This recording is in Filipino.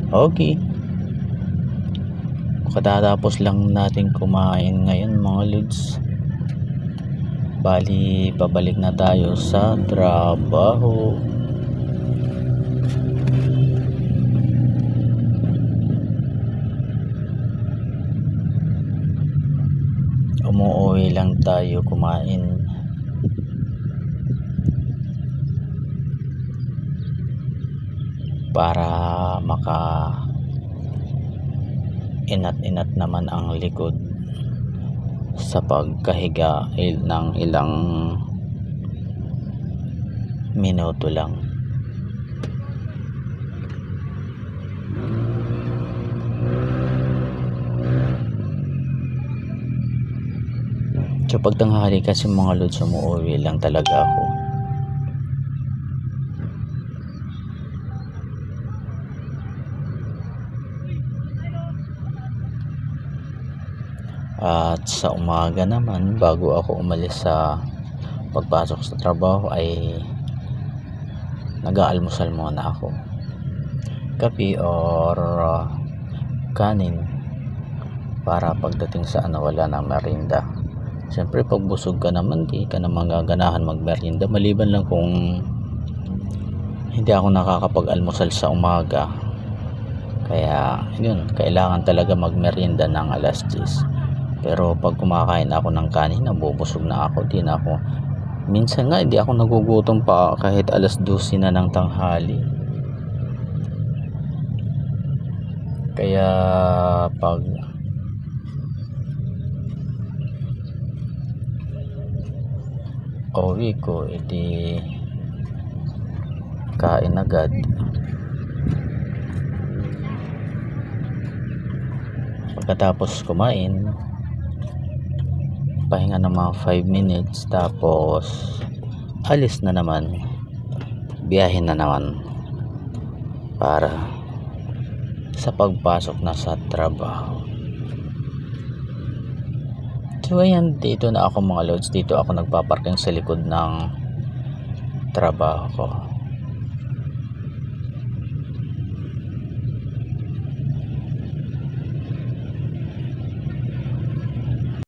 Okay, katatapos lang natin kumain ngayon mga lods. Bali, pabalik na tayo sa trabaho. Umuwi lang tayo kumain. Para inat-inat naman ang likod sa pagkahiga ng ilang minuto lang. So pag tanghali kasi mga lods, umuwi lang talaga ako. At sa umaga naman, bago ako umalis sa pagpasok sa trabaho, ay nag-aalmusal muna ako. Kape or kanin para pagdating sa wala na merienda. Siyempre pag busog ka naman, di ka naman gaganahan magmerienda, maliban lang kung hindi ako nakakapag-almusal sa umaga. Kaya yun, kailangan talaga magmerienda ng alas 10. Pero pag kumakain ako ng kanin, nabubusog na ako, di na ako, minsan nga hindi ako nagugutom pa kahit alas 12 na ng tanghali. Kaya pag uwi ko, edi kain agad. Pagkatapos kumain, pahinga ng mga 5 minutes, tapos alis na naman, biyahe na naman para sa pagpasok na sa trabaho. So ayan, dito na ako mga lods, dito ako nagpaparking sa likod ng trabaho ko.